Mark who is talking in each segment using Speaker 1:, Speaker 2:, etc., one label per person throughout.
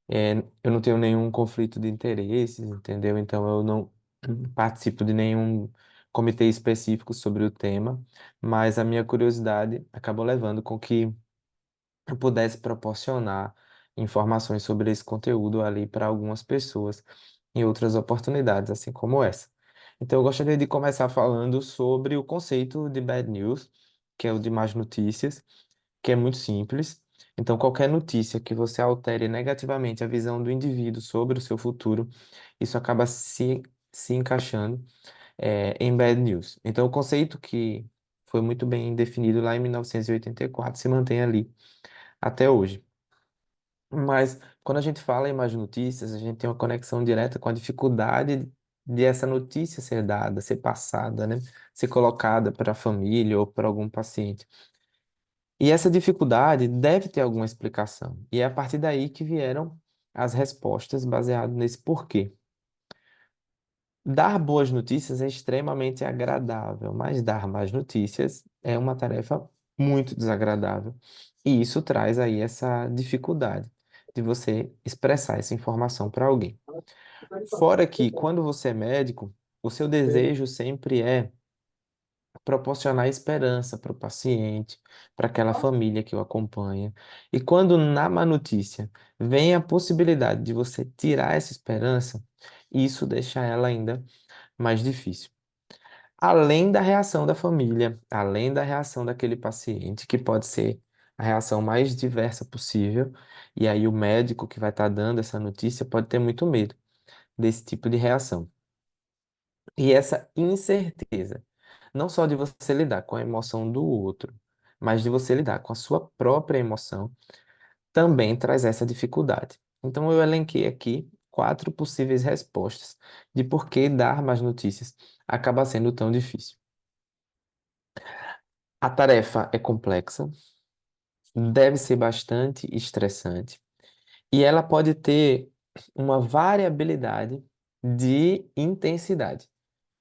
Speaker 1: Eu não tenho nenhum conflito de interesses, entendeu? Então eu não participo de nenhum comitê específico sobre o tema, mas a minha curiosidade acabou levando com que eu pudesse proporcionar informações sobre esse conteúdo ali para algumas pessoas em outras oportunidades, assim como essa. Então, eu gostaria de começar falando sobre o conceito de bad news, que é o de más notícias, que é muito simples. Então, qualquer notícia que você altere negativamente a visão do indivíduo sobre o seu futuro, isso acaba se encaixando, em bad news. Então, o conceito que foi muito bem definido lá em 1984 se mantém ali até hoje. Mas quando a gente fala em más notícias, a gente tem uma conexão direta com a dificuldade de essa notícia ser dada, ser passada, né? Ser colocada para a família ou para algum paciente. E essa dificuldade deve ter alguma explicação. E é a partir daí que vieram as respostas baseadas nesse porquê. Dar boas notícias é extremamente agradável, mas dar más notícias é uma tarefa muito desagradável. E isso traz aí essa dificuldade de você expressar essa informação para alguém. Fora que, quando você é médico, o seu desejo sempre é proporcionar esperança para o paciente, para aquela família que o acompanha. E quando na má notícia vem a possibilidade de você tirar essa esperança, isso deixa ela ainda mais difícil. Além da reação da família, além da reação daquele paciente, que pode ser a reação mais diversa possível, e aí o médico que vai estar dando essa notícia pode ter muito medo desse tipo de reação. E essa incerteza, não só de você lidar com a emoção do outro, mas de você lidar com a sua própria emoção, também traz essa dificuldade. Então, eu elenquei aqui 4 possíveis respostas de por que dar más notícias acaba sendo tão difícil. A tarefa é complexa, deve ser bastante estressante e ela pode ter uma variabilidade de intensidade,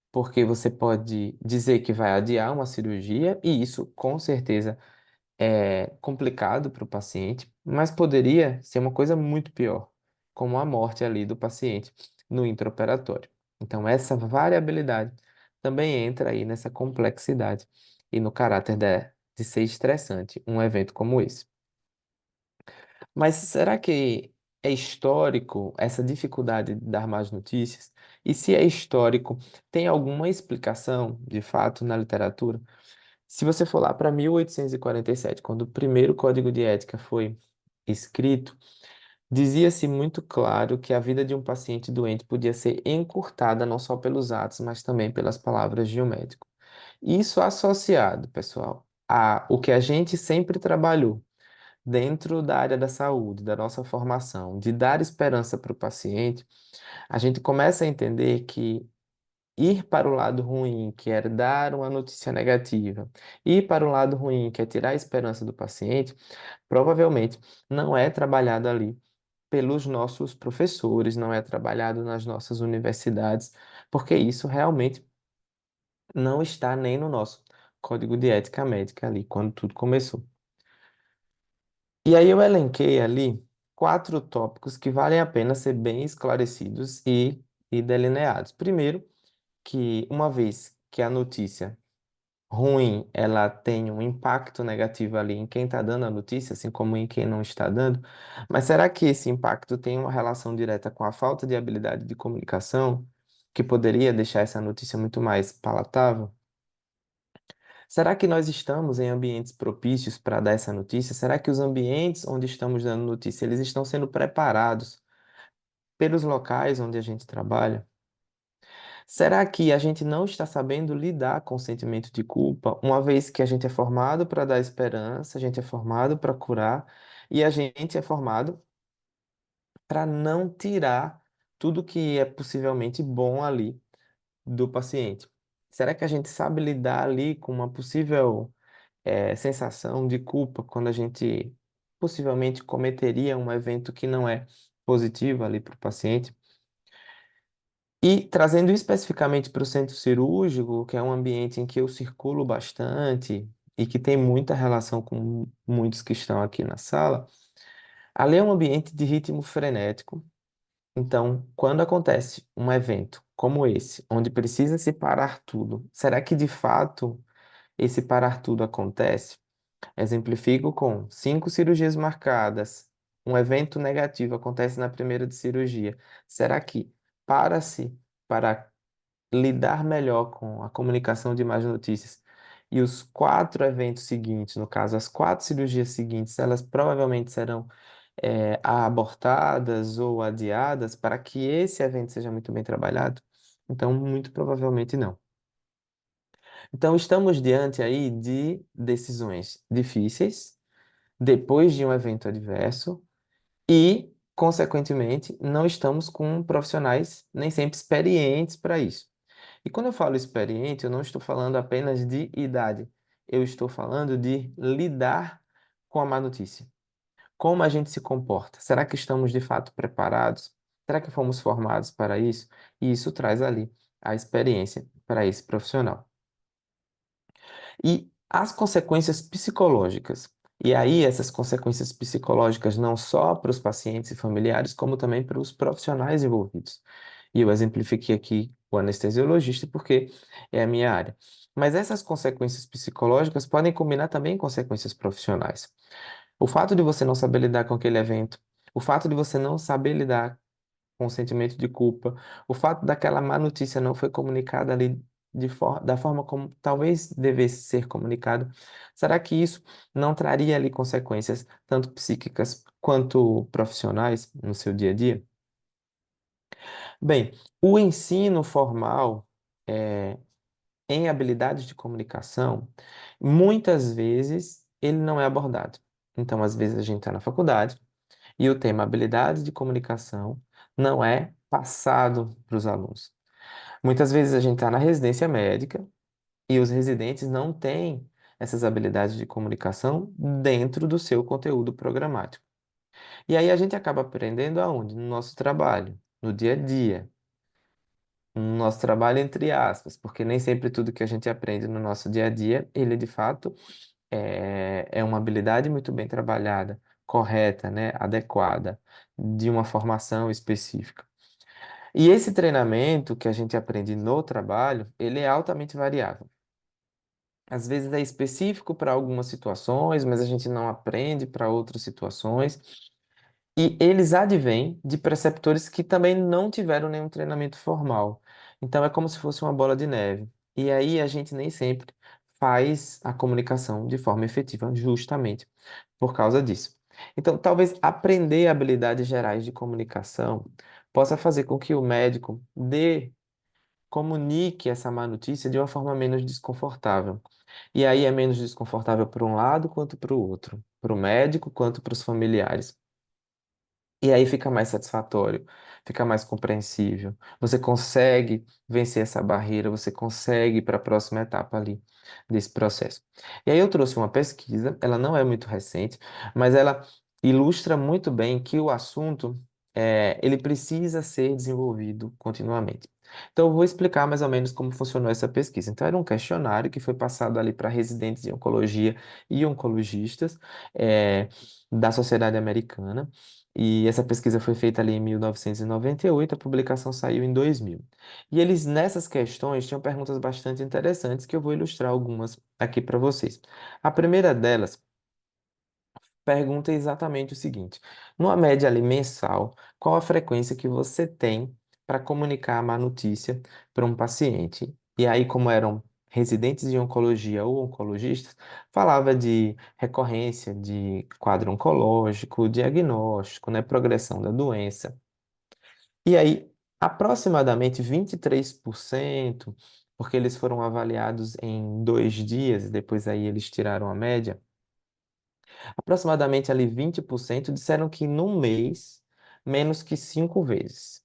Speaker 1: porque você pode dizer que vai adiar uma cirurgia e isso com certeza é complicado para o paciente, mas poderia ser uma coisa muito pior, como a morte ali do paciente no intraoperatório. Então, essa variabilidade também entra aí nessa complexidade e no caráter de ser estressante um evento como esse. Mas será que é histórico essa dificuldade de dar más notícias? E se é histórico, tem alguma explicação, de fato, na literatura? Se você for lá para 1847, quando o primeiro Código de Ética foi escrito, dizia-se muito claro que a vida de um paciente doente podia ser encurtada não só pelos atos, mas também pelas palavras de um médico. Isso associado, pessoal, a o que a gente sempre trabalhou dentro da área da saúde, da nossa formação, de dar esperança para o paciente, a gente começa a entender que ir para o lado ruim, que é dar uma notícia negativa, ir para o lado ruim, que é tirar a esperança do paciente, provavelmente não é trabalhado ali pelos nossos professores, não é trabalhado nas nossas universidades, porque isso realmente não está nem no nosso código de ética médica ali, quando tudo começou. E aí eu elenquei ali 4 tópicos que valem a pena ser bem esclarecidos e delineados. Primeiro, que uma vez que a notícia ruim, ela tem um impacto negativo ali em quem está dando a notícia, assim como em quem não está dando. Mas será que esse impacto tem uma relação direta com a falta de habilidade de comunicação, que poderia deixar essa notícia muito mais palatável? Será que nós estamos em ambientes propícios para dar essa notícia? Será que os ambientes onde estamos dando notícia, eles estão sendo preparados pelos locais onde a gente trabalha? Será que a gente não está sabendo lidar com o sentimento de culpa, uma vez que a gente é formado para dar esperança, a gente é formado para curar e a gente é formado para não tirar tudo que é possivelmente bom ali do paciente? Será que a gente sabe lidar ali com uma possível sensação de culpa quando a gente possivelmente cometeria um evento que não é positivo ali para o paciente? E trazendo especificamente para o centro cirúrgico, que é um ambiente em que eu circulo bastante e que tem muita relação com muitos que estão aqui na sala, Ali é um ambiente de ritmo frenético. Então, quando acontece um evento como esse, onde precisa se parar tudo, será que de fato esse parar tudo acontece? Exemplifico com 5 cirurgias marcadas, um evento negativo acontece na primeira de cirurgia. Será que para-se para lidar melhor com a comunicação de más notícias e os 4 eventos seguintes, no caso, as 4 cirurgias seguintes, elas provavelmente serão abortadas ou adiadas para que esse evento seja muito bem trabalhado? Então, muito provavelmente não. Então, estamos diante aí de decisões difíceis depois de um evento adverso e, consequentemente, não estamos com profissionais nem sempre experientes para isso. E quando eu falo experiente, eu não estou falando apenas de idade, eu estou falando de lidar com a má notícia. Como a gente se comporta? Será que estamos de fato preparados? Será que fomos formados para isso? E isso traz ali a experiência para esse profissional. E as consequências psicológicas. E aí, essas consequências psicológicas não só para os pacientes e familiares, como também para os profissionais envolvidos. E eu exemplifiquei aqui o anestesiologista porque é a minha área. Mas essas consequências psicológicas podem combinar também consequências profissionais. O fato de você não saber lidar com aquele evento, o fato de você não saber lidar com o sentimento de culpa, o fato daquela má notícia não foi comunicada ali da forma como talvez devesse ser comunicado, será que isso não traria ali consequências tanto psíquicas quanto profissionais no seu dia a dia? Bem, o ensino formal em habilidades de comunicação, muitas vezes ele não é abordado. Então, às vezes a gente está na faculdade e o tema habilidade de comunicação não é passado para os alunos. Muitas vezes a gente está na residência médica e os residentes não têm essas habilidades de comunicação dentro do seu conteúdo programático. E aí a gente acaba aprendendo aonde? No nosso trabalho, no dia a dia. No nosso trabalho, entre aspas, porque nem sempre tudo que a gente aprende no nosso dia a dia, ele de fato é uma habilidade muito bem trabalhada, correta, né, adequada, de uma formação específica. E esse treinamento que a gente aprende no trabalho, ele é altamente variável. Às vezes é específico para algumas situações, mas a gente não aprende para outras situações. E eles advêm de preceptores que também não tiveram nenhum treinamento formal. Então é como se fosse uma bola de neve. E aí a gente nem sempre faz a comunicação de forma efetiva, justamente por causa disso. Então, talvez aprender habilidades gerais de comunicação possa fazer com que o médico comunique essa má notícia de uma forma menos desconfortável. E aí é menos desconfortável para um lado quanto para o outro, para o médico quanto para os familiares. E aí fica mais satisfatório, fica mais compreensível. Você consegue vencer essa barreira, você consegue ir para a próxima etapa ali desse processo. E aí eu trouxe uma pesquisa, ela não é muito recente, mas ela ilustra muito bem que o assunto ele precisa ser desenvolvido continuamente. Então eu vou explicar mais ou menos como funcionou essa pesquisa. Então era um questionário que foi passado ali para residentes de oncologia e oncologistas da Sociedade Americana. E essa pesquisa foi feita ali em 1998, a publicação saiu em 2000. E eles, nessas questões, tinham perguntas bastante interessantes que eu vou ilustrar algumas aqui para vocês. A primeira delas pergunta exatamente o seguinte: numa média ali mensal, qual a frequência que você tem para comunicar a má notícia para um paciente? E aí, como eram residentes de oncologia ou oncologistas, falava de recorrência de quadro oncológico, diagnóstico, né, progressão da doença. E aí, aproximadamente 23%, porque eles foram avaliados em 2 dias, e depois aí eles tiraram a média. Aproximadamente ali 20% disseram que num mês, menos que 5 vezes.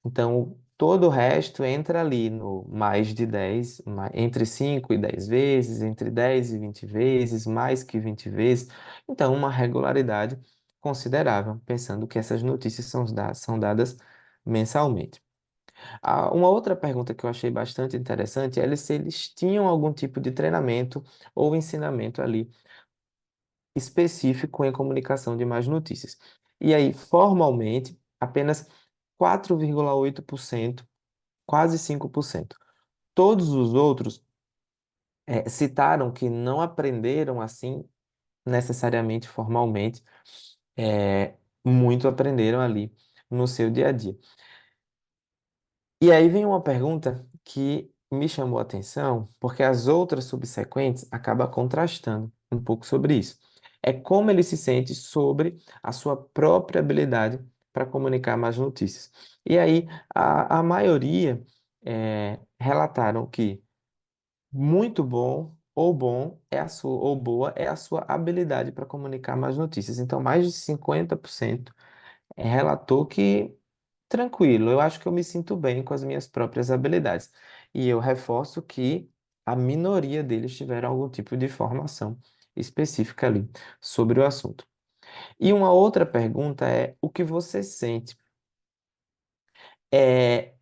Speaker 1: Então, todo o resto entra ali no mais de 10, entre 5 e 10 vezes, entre 10 e 20 vezes, mais que 20 vezes. Então, uma regularidade considerável, pensando que essas notícias são dadas mensalmente. Uma outra pergunta que eu achei bastante interessante é se eles tinham algum tipo de treinamento ou ensinamento ali específico em comunicação de más notícias. E aí, formalmente, apenas 4,8%, quase 5%. Todos os outros citaram que não aprenderam assim necessariamente formalmente, é, muito aprenderam ali no seu dia a dia. E aí vem uma pergunta que me chamou a atenção, porque as outras subsequentes acabam contrastando um pouco sobre isso. É como ele se sente sobre a sua própria habilidade para comunicar más notícias. E aí, a maioria relataram que muito bom é a sua, ou boa é a sua habilidade para comunicar más notícias. Então, mais de 50% relatou que tranquilo, eu acho que eu me sinto bem com as minhas próprias habilidades. E eu reforço que a minoria deles tiveram algum tipo de formação específica ali sobre o assunto. E uma outra pergunta é: o que você sente? É,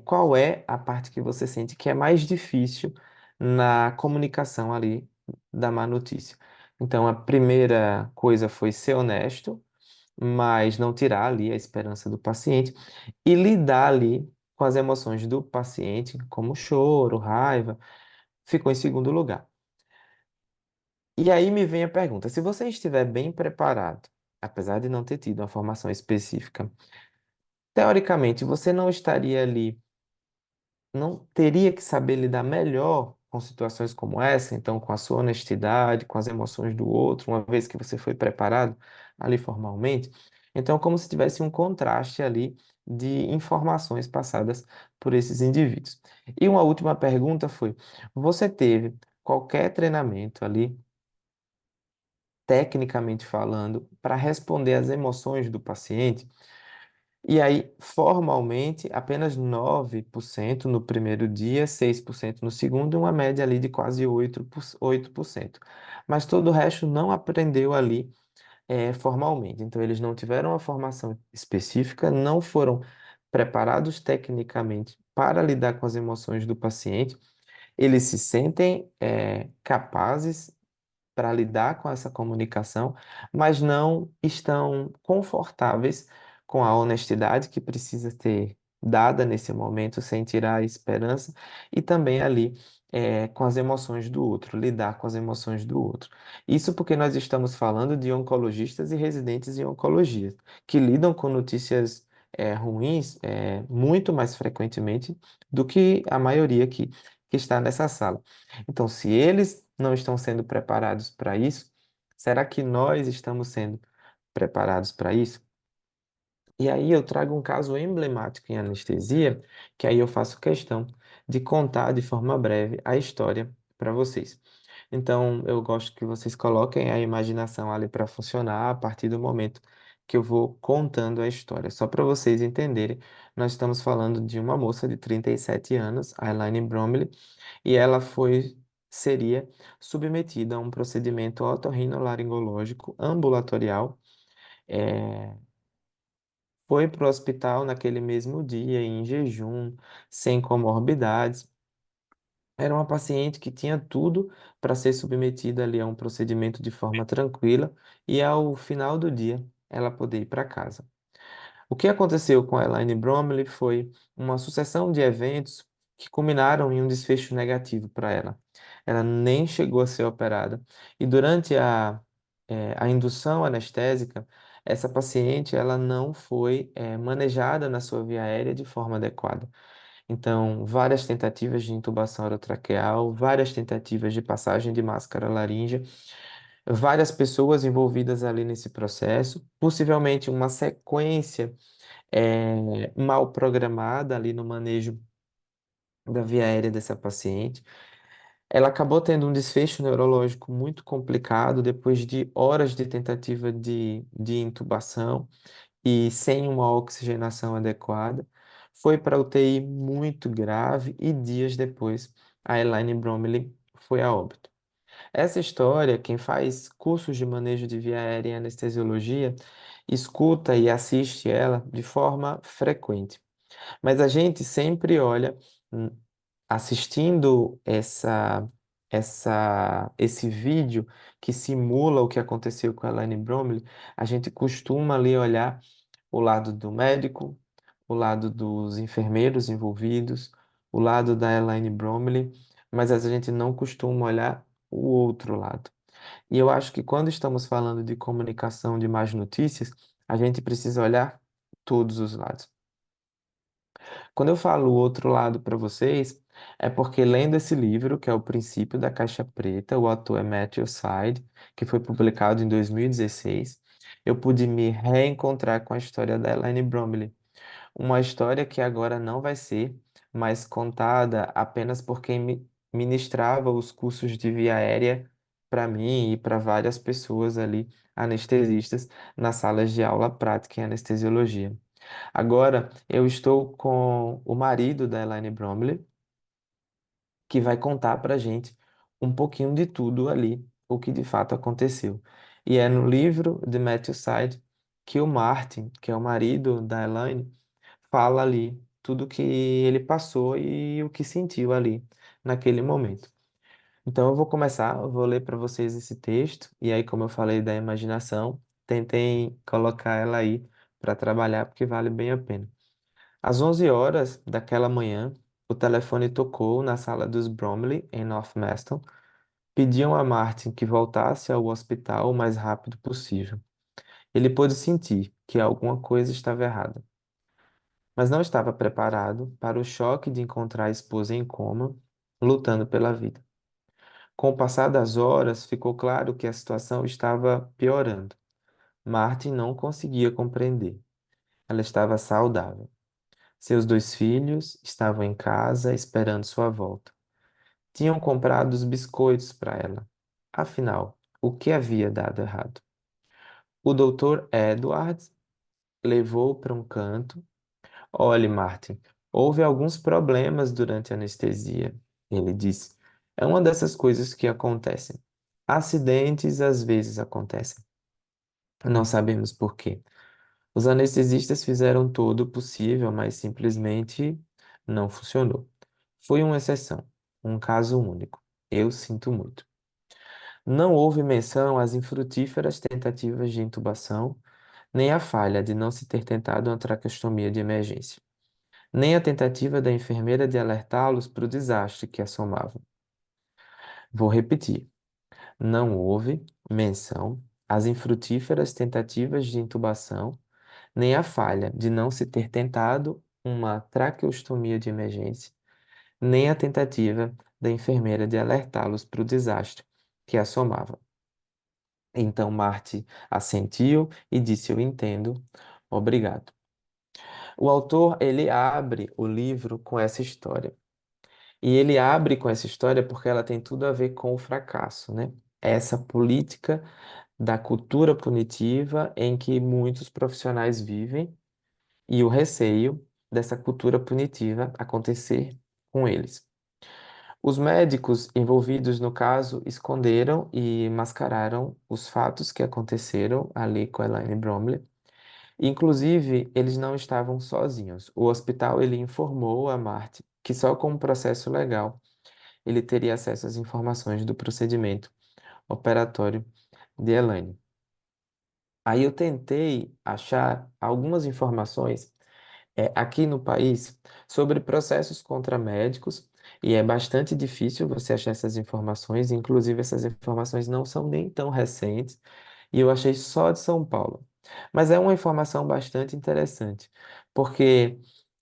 Speaker 1: qual é a parte que você sente que é mais difícil na comunicação ali da má notícia? Então, a primeira coisa foi ser honesto, mas não tirar ali a esperança do paciente e lidar ali com as emoções do paciente, como choro, raiva, ficou em segundo lugar. E aí me vem a pergunta: se você estiver bem preparado, apesar de não ter tido uma formação específica, teoricamente você não estaria ali, não teria que saber lidar melhor com situações como essa, então com a sua honestidade, com as emoções do outro, uma vez que você foi preparado ali formalmente. Então, como se tivesse um contraste ali de informações passadas por esses indivíduos. E uma última pergunta foi: você teve qualquer treinamento ali, tecnicamente falando, para responder às emoções do paciente? E aí, formalmente, apenas 9% no primeiro dia, 6% no segundo, uma média ali de quase 8%. Mas todo o resto não aprendeu ali formalmente. Então, eles não tiveram uma formação específica, não foram preparados tecnicamente para lidar com as emoções do paciente. Eles se sentem capazes para lidar com essa comunicação, mas não estão confortáveis com a honestidade que precisa ser dada nesse momento, sem tirar a esperança, e também ali com as emoções do outro, lidar com as emoções do outro. Isso porque nós estamos falando de oncologistas e residentes em oncologia, que lidam com notícias ruins muito mais frequentemente do que a maioria que está nessa sala. Então, se eles não estão sendo preparados para isso, será que nós estamos sendo preparados para isso? E aí eu trago um caso emblemático em anestesia, que aí eu faço questão de contar de forma breve a história para vocês. Então, eu gosto que vocês coloquem a imaginação ali para funcionar a partir do momento que eu vou contando a história. Só para vocês entenderem, nós estamos falando de uma moça de 37 anos, a Elaine Bromley, e ela seria submetida a um procedimento otorrinolaringológico ambulatorial. eh, Foi para o hospital naquele mesmo dia, em jejum, sem comorbidades. Era uma paciente que tinha tudo para ser submetida ali a um procedimento de forma tranquila e ao final do dia ela poder ir para casa. O que aconteceu com a Elaine Bromley foi uma sucessão de eventos que culminaram em um desfecho negativo para ela. Ela nem chegou a ser operada e durante a indução anestésica, essa paciente ela não foi manejada na sua via aérea de forma adequada. Então, várias tentativas de intubação orotraqueal, várias tentativas de passagem de máscara laríngea, várias pessoas envolvidas ali nesse processo, possivelmente uma sequência mal programada ali no manejo da via aérea dessa paciente. Ela acabou tendo um desfecho neurológico muito complicado depois de horas de tentativa de intubação e sem uma oxigenação adequada. Foi para UTI muito grave e dias depois a Elaine Bromley foi a óbito. Essa história, quem faz cursos de manejo de via aérea em anestesiologia, escuta e assiste ela de forma frequente. Mas a gente sempre olha, hum, assistindo esse vídeo que simula o que aconteceu com a Elaine Bromley, a gente costuma ali olhar o lado do médico, o lado dos enfermeiros envolvidos, o lado da Elaine Bromley, mas a gente não costuma olhar o outro lado. E eu acho que quando estamos falando de comunicação de más notícias, a gente precisa olhar todos os lados. Quando eu falo o outro lado para vocês, é porque lendo esse livro, que é O Princípio da Caixa Preta, o autor é Matthew Syed, que foi publicado em 2016, eu pude me reencontrar com a história da Elaine Bromley. Uma história que agora não vai ser mais contada apenas por quem ministrava os cursos de via aérea para mim e para várias pessoas ali, anestesistas, nas salas de aula prática em anestesiologia. Agora eu estou com o marido da Elaine Bromley, que vai contar para a gente um pouquinho de tudo ali, o que de fato aconteceu. E é no livro de Matthew Syed que o Martin, que é o marido da Elaine, fala ali tudo que ele passou e o que sentiu ali naquele momento. Então eu vou começar, eu vou ler para vocês esse texto, e aí, como eu falei da imaginação, tentem colocar ela aí para trabalhar, porque vale bem a pena. Às 11 horas daquela manhã, o telefone tocou na sala dos Bromley, em North Meston. Pediam a Martin que voltasse ao hospital o mais rápido possível. Ele pôde sentir que alguma coisa estava errada, mas não estava preparado para o choque de encontrar a esposa em coma, lutando pela vida. Com o passar das horas, ficou claro que a situação estava piorando. Martin não conseguia compreender. Ela estava saudável. Seus dois filhos estavam em casa esperando sua volta. Tinham comprado os biscoitos para ela. Afinal, o que havia dado errado? O doutor Edwards levou para um canto. Olhe, Martin, houve alguns problemas durante a anestesia, ele disse. É uma dessas coisas que acontecem. Acidentes às vezes acontecem. Não sabemos por quê. Os anestesistas fizeram todo o possível, mas simplesmente não funcionou. Foi uma exceção, um caso único. Eu sinto muito. Não houve menção às infrutíferas tentativas de intubação, nem à falha de não se ter tentado uma traqueostomia de emergência, nem a tentativa da enfermeira de alertá-los para o desastre que assomava. Vou repetir. Não houve menção às infrutíferas tentativas de intubação, nem à falha de não se ter tentado uma traqueostomia de emergência, nem a tentativa da enfermeira de alertá-los para o desastre que assomava. Então Marty assentiu e disse: Eu entendo, obrigado. O autor, ele abre o livro com essa história. E ele abre com essa história porque ela tem tudo a ver com o fracasso, né? Essa política da cultura punitiva em que muitos profissionais vivem e o receio dessa cultura punitiva acontecer com eles. Os médicos envolvidos no caso esconderam e mascararam os fatos que aconteceram ali com a Elaine Bromley. Inclusive, eles não estavam sozinhos. O hospital ele informou a Marty que só com um processo legal ele teria acesso às informações do procedimento operatório de Elaine. Aí eu tentei achar algumas informações aqui no país sobre processos contra médicos e é bastante difícil você achar essas informações, inclusive essas informações não são nem tão recentes e eu achei só de São Paulo. Mas é uma informação bastante interessante, porque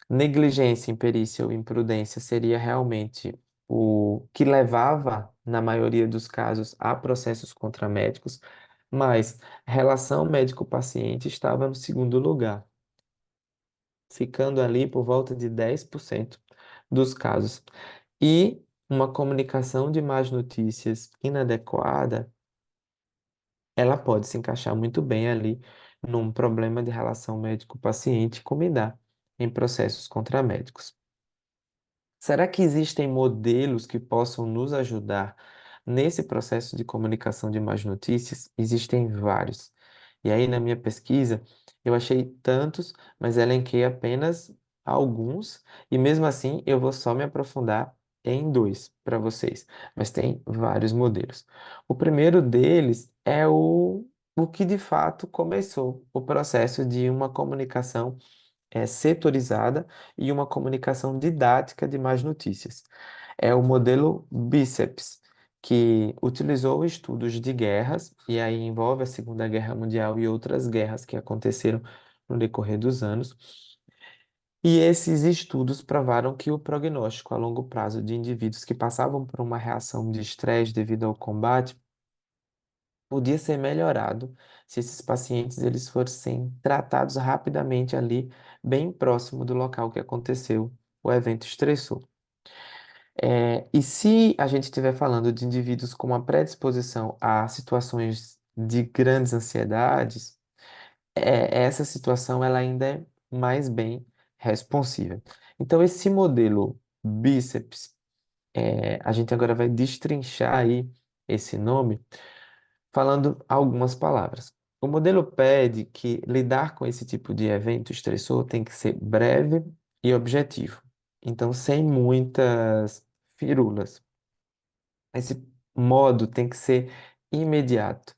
Speaker 1: negligência, imperícia ou imprudência seria realmente o que levava, na maioria dos casos, a processos contra médicos, mas relação médico-paciente estava no segundo lugar, ficando ali por volta de 10% dos casos. E uma comunicação de más notícias inadequada, ela pode se encaixar muito bem ali num problema de relação médico-paciente, como dá em processos contra médicos. Será que existem modelos que possam nos ajudar nesse processo de comunicação de más notícias? Existem vários. E aí, na minha pesquisa, eu achei tantos, mas elenquei apenas alguns, e mesmo assim eu vou só me aprofundar em dois para vocês, mas tem vários modelos. O primeiro deles é o que de fato começou o processo de uma comunicação setorizada e uma comunicação didática de mais notícias. É o modelo Bíceps, que utilizou estudos de guerras, e aí envolve a Segunda Guerra Mundial e outras guerras que aconteceram no decorrer dos anos. E esses estudos provaram que o prognóstico a longo prazo de indivíduos que passavam por uma reação de estresse devido ao combate podia ser melhorado se esses pacientes eles fossem tratados rapidamente ali, bem próximo do local que aconteceu o evento estressor. E se a gente estiver falando de indivíduos com uma predisposição a situações de grandes ansiedades, essa situação ela ainda é mais bem responsível. Então, esse modelo bíceps, a gente agora vai destrinchar aí esse nome falando algumas palavras. O modelo pede que lidar com esse tipo de evento estressor tem que ser breve e objetivo. Então, sem muitas firulas. Esse modo tem que ser imediato.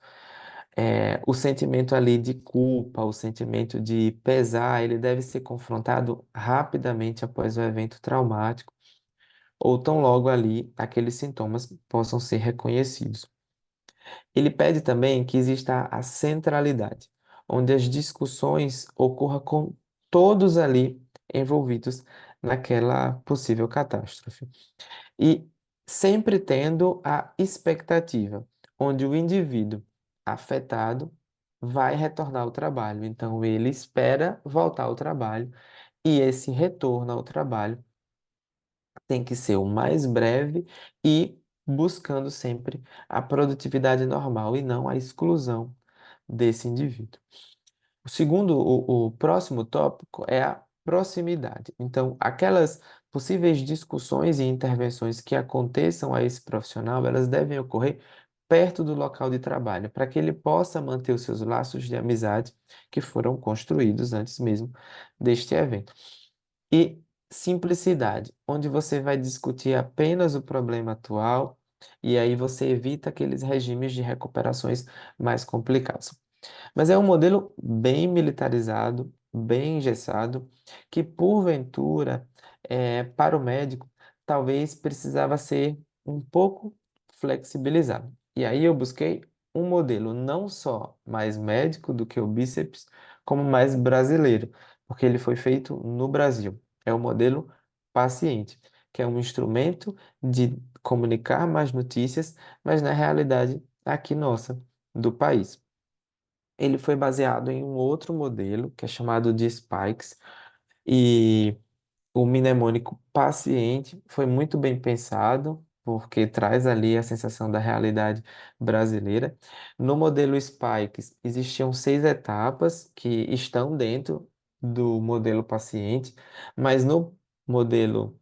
Speaker 1: O sentimento ali de culpa, o sentimento de pesar, ele deve ser confrontado rapidamente após o evento traumático, ou tão logo ali aqueles sintomas possam ser reconhecidos. Ele pede também que exista a centralidade, onde as discussões ocorram com todos ali envolvidos naquela possível catástrofe. E sempre tendo a expectativa, onde o indivíduo afetado vai retornar ao trabalho. Então, ele espera voltar ao trabalho e esse retorno ao trabalho tem que ser o mais breve e buscando sempre a produtividade normal e não a exclusão desse indivíduo. O próximo tópico é a proximidade. Então, aquelas possíveis discussões e intervenções que aconteçam a esse profissional, elas devem ocorrer perto do local de trabalho, para que ele possa manter os seus laços de amizade que foram construídos antes mesmo deste evento. E simplicidade, onde você vai discutir apenas o problema atual e aí você evita aqueles regimes de recuperações mais complicados. Mas é um modelo bem militarizado, bem engessado, que porventura, para o médico, talvez precisava ser um pouco flexibilizado. E aí eu busquei um modelo não só mais médico do que o bíceps, como mais brasileiro, porque ele foi feito no Brasil. É o modelo paciente, que é um instrumento de comunicar mais notícias, mas na realidade aqui nossa, do país. Ele foi baseado em um outro modelo, que é chamado de Spikes, e o mnemônico paciente foi muito bem pensado, porque traz ali a sensação da realidade brasileira. No modelo Spikes, existiam 6 etapas que estão dentro do modelo paciente, mas no modelo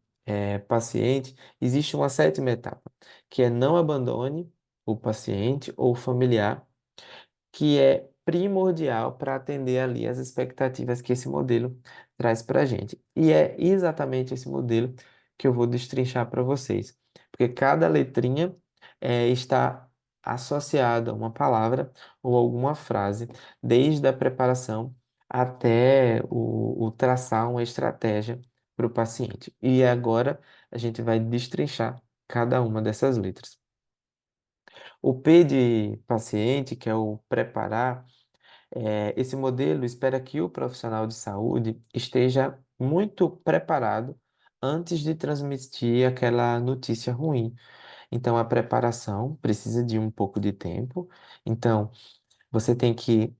Speaker 1: paciente, existe uma 7ª etapa, que é não abandone o paciente ou familiar que é primordial para atender ali as expectativas que esse modelo traz para a gente. E é exatamente esse modelo que eu vou destrinchar para vocês, porque cada letrinha está associada a uma palavra ou alguma frase, desde a preparação até o traçar uma estratégia para o paciente. E agora a gente vai destrinchar cada uma dessas letras. O P de paciente, que é o preparar, esse modelo espera que o profissional de saúde esteja muito preparado antes de transmitir aquela notícia ruim. Então, a preparação precisa de um pouco de tempo. Então, você tem que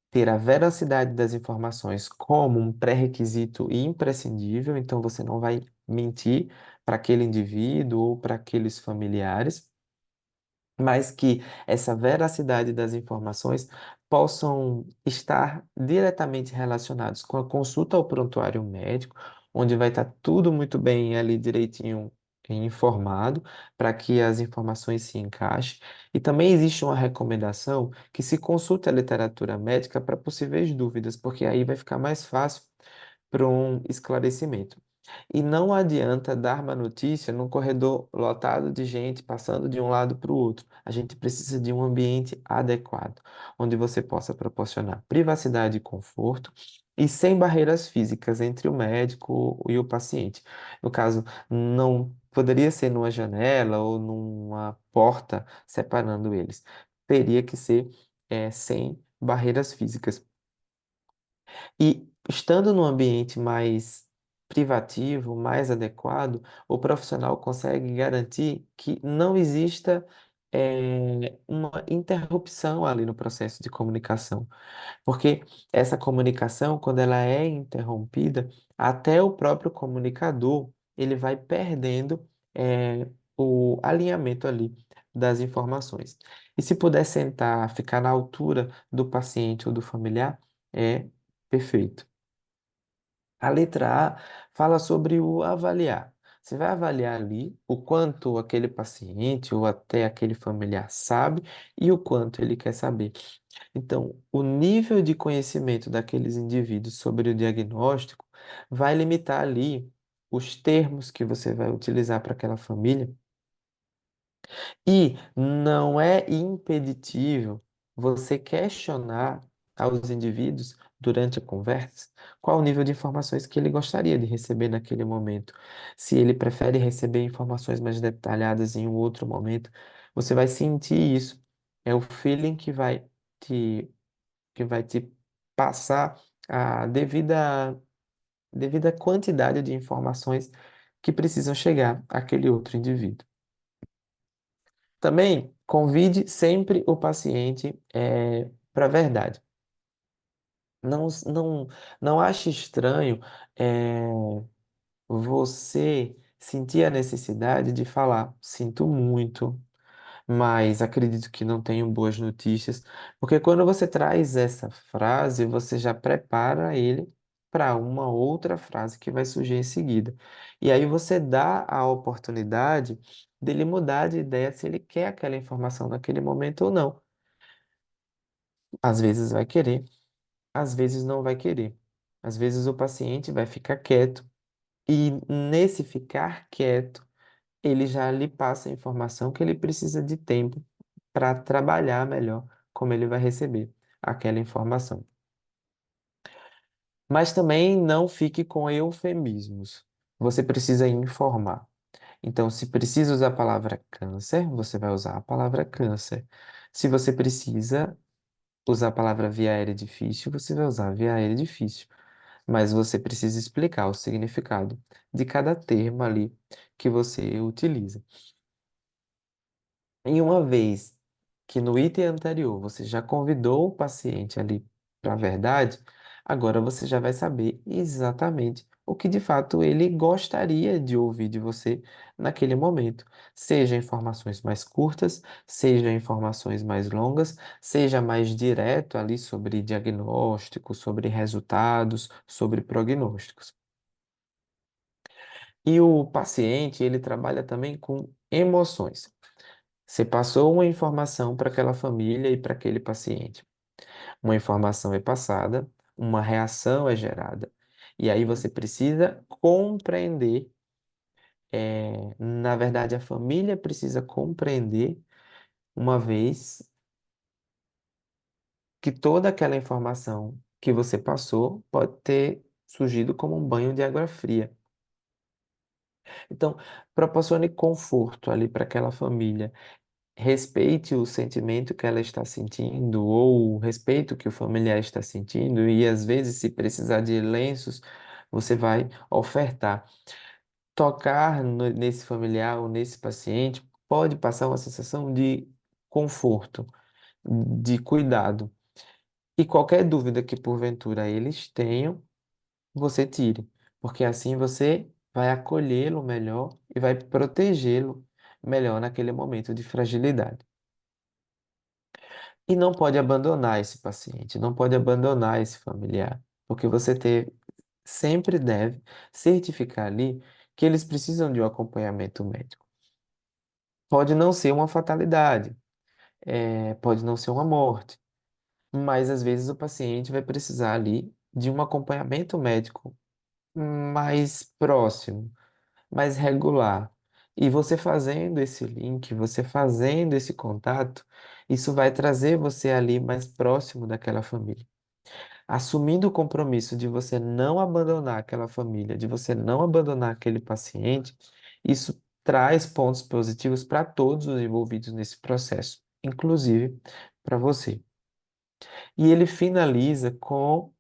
Speaker 1: ter a veracidade das informações como um pré-requisito imprescindível. Então, você não vai mentir para aquele indivíduo ou para aqueles familiares, mas que essa veracidade das informações possam estar diretamente relacionados com a consulta ao prontuário médico, onde vai estar tudo muito bem ali direitinho informado para que as informações se encaixem. E também existe uma recomendação que se consulte a literatura médica para possíveis dúvidas, porque aí vai ficar mais fácil para um esclarecimento. E não adianta dar uma notícia num corredor lotado de gente passando de um lado para o outro. A gente precisa de um ambiente adequado, onde você possa proporcionar privacidade e conforto e sem barreiras físicas entre o médico e o paciente. No caso, não poderia ser numa janela ou numa porta separando eles. Teria que ser, sem barreiras físicas. E estando num ambiente mais privativo, mais adequado, o profissional consegue garantir que não exista, uma interrupção ali no processo de comunicação. Porque essa comunicação, quando ela é interrompida, até o próprio comunicador, ele vai perdendo, o alinhamento ali das informações. E se puder sentar, ficar na altura do paciente ou do familiar, é perfeito. A letra A fala sobre o avaliar. Você vai avaliar ali o quanto aquele paciente ou até aquele familiar sabe e o quanto ele quer saber. Então, o nível de conhecimento daqueles indivíduos sobre o diagnóstico vai limitar ali os termos que você vai utilizar para aquela família e não é impeditivo você questionar aos indivíduos durante a conversa qual o nível de informações que ele gostaria de receber naquele momento. Se ele prefere receber informações mais detalhadas em um outro momento, você vai sentir isso. É o feeling te, que vai te passar a devida quantidade de informações que precisam chegar àquele outro indivíduo. Também convide sempre o paciente, para a verdade. Não, não, não ache estranho, você sentir a necessidade de falar, sinto muito, mas acredito que não tenho boas notícias, porque quando você traz essa frase, você já prepara ele para uma outra frase que vai surgir em seguida. E aí você dá a oportunidade dele mudar de ideia se ele quer aquela informação naquele momento ou não. Às vezes vai querer, às vezes não vai querer. Às vezes o paciente vai ficar quieto e nesse ficar quieto, ele já lhe passa a informação que ele precisa de tempo para trabalhar melhor como ele vai receber aquela informação. Mas também não fique com eufemismos. Você precisa informar. Então, se precisa usar a palavra câncer, você vai usar a palavra câncer. Se você precisa usar a palavra via aérea difícil, você vai usar via aérea difícil. Mas você precisa explicar o significado de cada termo ali que você utiliza. E uma vez que no item anterior você já convidou o paciente ali para a verdade, agora você já vai saber exatamente o que de fato ele gostaria de ouvir de você naquele momento. Seja informações mais curtas, seja informações mais longas, seja mais direto ali sobre diagnóstico, sobre resultados, sobre prognósticos. E o paciente, ele trabalha também com emoções. Você passou uma informação para aquela família e para aquele paciente. Uma informação é passada, uma reação é gerada. E aí você precisa compreender, na verdade, a família precisa compreender, uma vez que toda aquela informação que você passou pode ter surgido como um banho de água fria. Então, proporcione conforto ali para aquela família. Respeite o sentimento que ela está sentindo, ou respeite o que o familiar está sentindo, e às vezes, se precisar de lenços, você vai ofertar. Tocar nesse familiar ou nesse paciente pode passar uma sensação de conforto, de cuidado. E qualquer dúvida que porventura eles tenham, você tire, porque assim você vai acolhê-lo melhor e vai protegê-lo melhor naquele momento de fragilidade. E não pode abandonar esse paciente, não pode abandonar esse familiar, porque sempre deve certificar ali que eles precisam de um acompanhamento médico. Pode não ser uma fatalidade, pode não ser uma morte, mas às vezes o paciente vai precisar ali de um acompanhamento médico mais próximo, mais regular. E você fazendo esse link, você fazendo esse contato, isso vai trazer você ali mais próximo daquela família. Assumindo o compromisso de você não abandonar aquela família, de você não abandonar aquele paciente, isso traz pontos positivos para todos os envolvidos nesse processo, inclusive para você. E ele finaliza com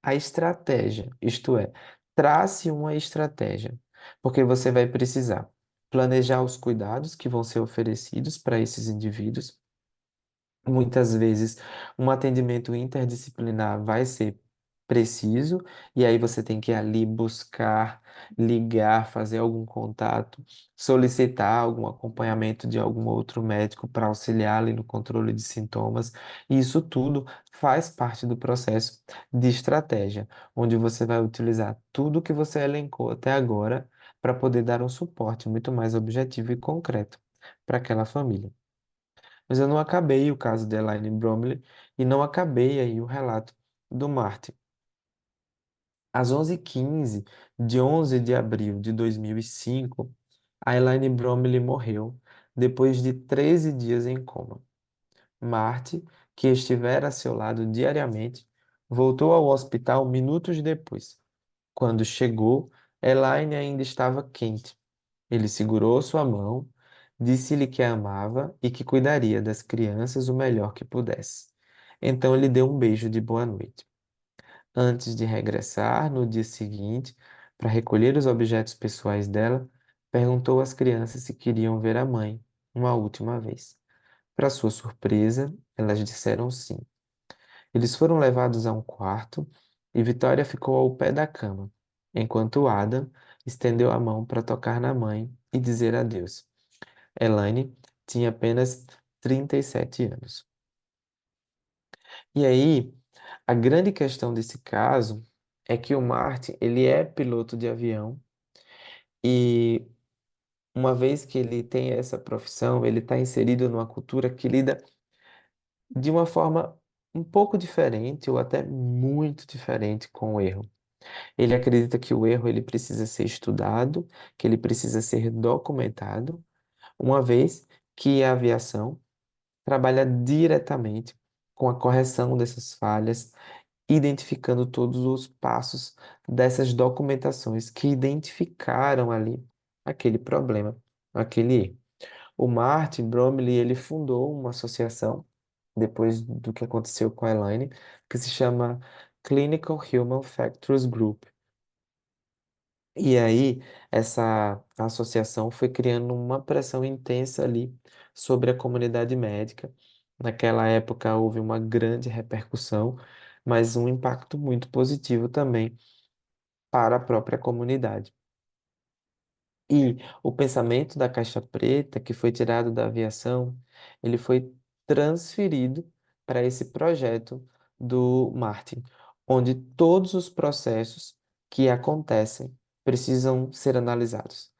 Speaker 1: a estratégia, isto é, trace uma estratégia, porque você vai precisar planejar os cuidados que vão ser oferecidos para esses indivíduos. Muitas vezes, um atendimento interdisciplinar vai ser preciso, e aí você tem que ir ali buscar, ligar, fazer algum contato, solicitar algum acompanhamento de algum outro médico para auxiliar ali no controle de sintomas. E isso tudo faz parte do processo de estratégia, onde você vai utilizar tudo que você elencou até agora para poder dar um suporte muito mais objetivo e concreto para aquela família. Mas eu não acabei o caso de Elaine Bromley e não acabei aí o relato do Martin. Às 11h15 de 11 de abril de 2005, a Elaine Bromley morreu depois de 13 dias em coma. Marty, que estivera a seu lado diariamente, voltou ao hospital minutos depois. Quando chegou, Elaine ainda estava quente. Ele segurou sua mão, disse-lhe que a amava e que cuidaria das crianças o melhor que pudesse. Então ele deu um beijo de boa noite. Antes de regressar no dia seguinte para recolher os objetos pessoais dela, perguntou às crianças se queriam ver a mãe uma última vez. Para sua surpresa, elas disseram sim. Eles foram levados a um quarto e Vitória ficou ao pé da cama, enquanto Adam estendeu a mão para tocar na mãe e dizer adeus. Elaine tinha apenas 37 anos. E aí, a grande questão desse caso é que o Martin, ele é piloto de avião e uma vez que ele tem essa profissão, ele está inserido numa cultura que lida de uma forma um pouco diferente ou até muito diferente com o erro. Ele acredita que o erro ele precisa ser estudado, que ele precisa ser documentado, uma vez que a aviação trabalha diretamente com a correção dessas falhas, identificando todos os passos dessas documentações que identificaram ali aquele problema, aquele erro. O Martin Bromley, ele fundou uma associação depois do que aconteceu com a Elaine, que se chama Clinical Human Factors Group. E aí, essa associação foi criando uma pressão intensa ali sobre a comunidade médica. Naquela época houve uma grande repercussão, mas um impacto muito positivo também para a própria comunidade. E o pensamento da caixa preta, que foi tirado da aviação, ele foi transferido para esse projeto do Martin, onde todos os processos que acontecem precisam ser analisados.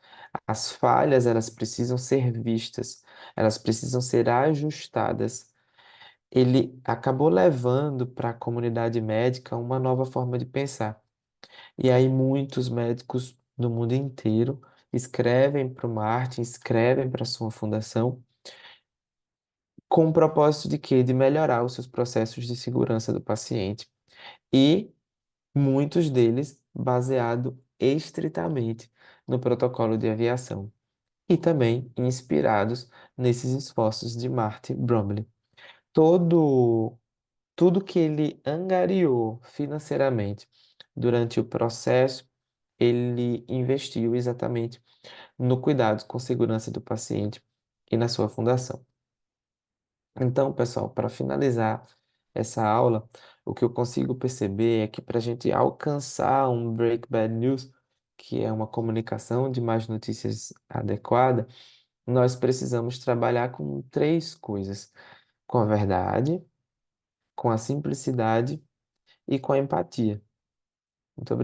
Speaker 1: As falhas, elas precisam ser vistas, elas precisam ser ajustadas. Ele acabou levando para a comunidade médica uma nova forma de pensar. E aí muitos médicos do mundo inteiro escrevem para o Martin, escrevem para a sua fundação, com o propósito de quê? De melhorar os seus processos de segurança do paciente. E muitos deles baseado estritamente no protocolo de aviação. E também inspirados nesses esforços de Martin Bromley. Todo, tudo que ele angariou financeiramente durante o processo, ele investiu exatamente no cuidado com segurança do paciente e na sua fundação. Então, pessoal, para finalizar essa aula, o que eu consigo perceber é que para a gente alcançar um Break Bad News, que é uma comunicação de mais notícias adequada, nós precisamos trabalhar com três coisas: com a verdade, com a simplicidade e com a empatia. Muito obrigado.